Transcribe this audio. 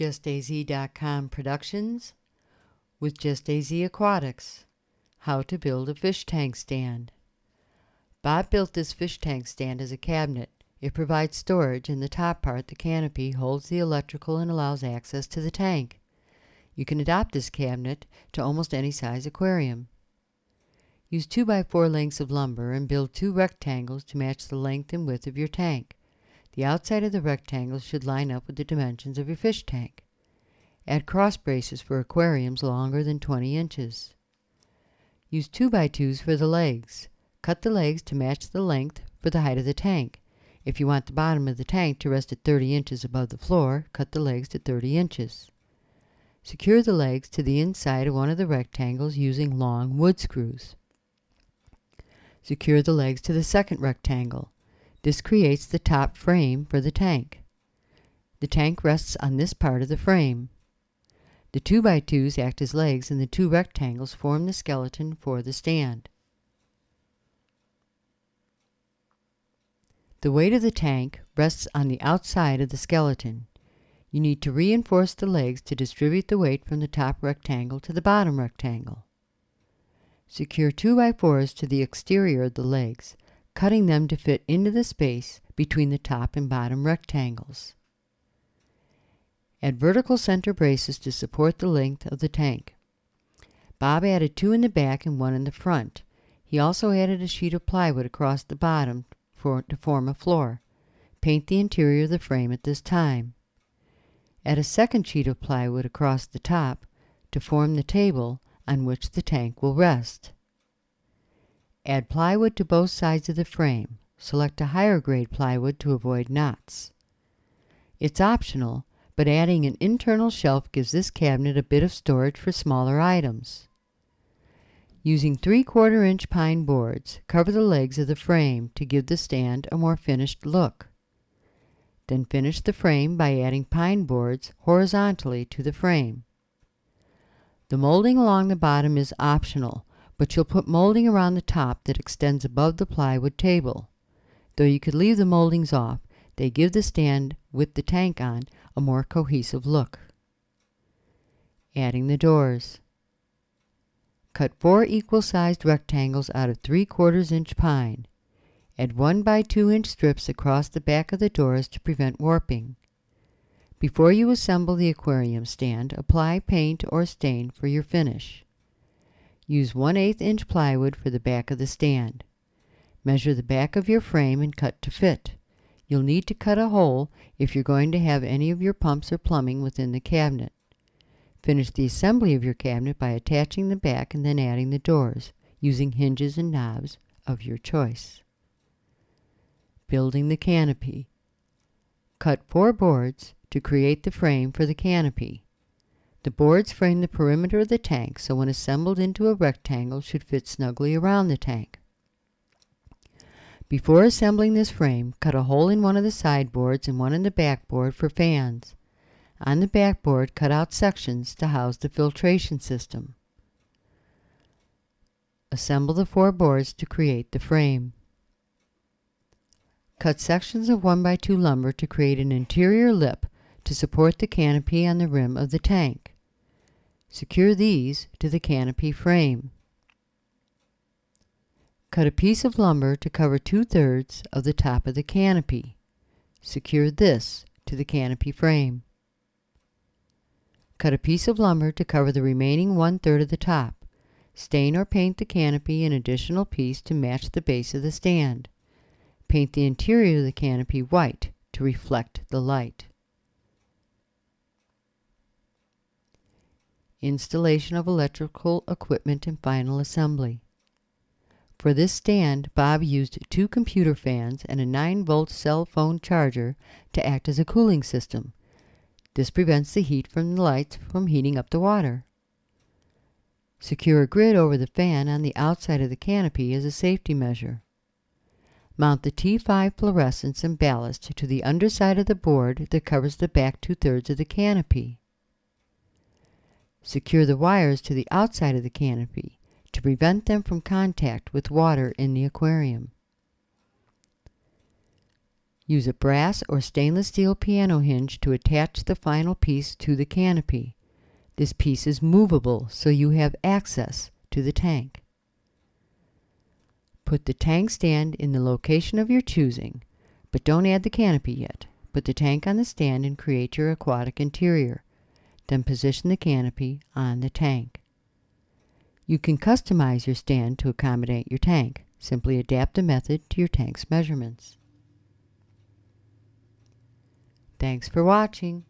Az.com Productions with Az Aquatics. How to build a fish tank stand. Bob built this fish tank stand as a cabinet. It provides storage, and the top part, the canopy, holds the electrical and allows access to the tank. You can adapt this cabinet to almost any size aquarium. Use 2x4 lengths of lumber and build 2 rectangles to match the length and width of your tank. The outside of the rectangles should line up with the dimensions of your fish tank. Add cross braces for aquariums longer than 20 inches. Use 2x2s for the legs. Cut the legs to match the length for the height of the tank. If you want the bottom of the tank to rest at 30 inches above the floor, cut the legs to 30 inches. Secure the legs to the inside of one of the rectangles using long wood screws. Secure the legs to the second rectangle. This creates the top frame for the tank. The tank rests on this part of the frame. The 2x2s act as legs, and the 2 rectangles form the skeleton for the stand. The weight of the tank rests on the outside of the skeleton. You need to reinforce the legs to distribute the weight from the top rectangle to the bottom rectangle. Secure 2x4s to the exterior of the legs, cutting them to fit into the space between the top and bottom rectangles. Add vertical center braces to support the length of the tank. Bob added 2 in the back and 1 in the front. He also added a sheet of plywood across the bottom to form a floor. Paint the interior of the frame at this time. Add a second sheet of plywood across the top to form the table on which the tank will rest. Add plywood to both sides of the frame. Select a higher grade plywood to avoid knots. It's optional, but adding an internal shelf gives this cabinet a bit of storage for smaller items. Using 3/4 inch pine boards, cover the legs of the frame to give the stand a more finished look. Then finish the frame by adding pine boards horizontally to the frame. The molding along the bottom is optional, but you'll put molding around the top that extends above the plywood table. Though you could leave the moldings off, they give the stand with the tank on a more cohesive look. Adding the doors. Cut 4 equal-sized rectangles out of 3/4 inch pine. Add 1x2 inch strips across the back of the doors to prevent warping. Before you assemble the aquarium stand, apply paint or stain for your finish. Use 1/8 inch plywood for the back of the stand. Measure the back of your frame and cut to fit. You'll need to cut a hole if you're going to have any of your pumps or plumbing within the cabinet. Finish the assembly of your cabinet by attaching the back and then adding the doors, using hinges and knobs of your choice. Building the canopy. Cut 4 boards to create the frame for the canopy. The boards frame the perimeter of the tank, so when assembled into a rectangle should fit snugly around the tank. Before assembling this frame, cut a hole in one of the side boards and one in the back board for fans. On the back board, cut out sections to house the filtration system. Assemble the 4 boards to create the frame. Cut sections of 1x2 lumber to create an interior lip to support the canopy on the rim of the tank. Secure these to the canopy frame. Cut a piece of lumber to cover 2/3 of the top of the canopy. Secure this to the canopy frame. Cut a piece of lumber to cover the remaining 1/3 of the top. Stain or paint the canopy an additional piece to match the base of the stand. Paint the interior of the canopy white to reflect the light. Installation of electrical equipment and final assembly. For this stand, Bob used 2 computer fans and a 9-volt cell phone charger to act as a cooling system. This prevents the heat from the lights from heating up the water. Secure a grid over the fan on the outside of the canopy as a safety measure. Mount the T5 fluorescents and ballast to the underside of the board that covers the back 2/3 of the canopy. Secure the wires to the outside of the canopy to prevent them from contact with water in the aquarium. Use a brass or stainless steel piano hinge to attach the final piece to the canopy. This piece is movable, so you have access to the tank. Put the tank stand in the location of your choosing, but don't add the canopy yet. Put the tank on the stand and create your aquatic interior. Then position the canopy on the tank. You can customize your stand to accommodate your tank. Simply adapt the method to your tank's measurements. Thanks for watching.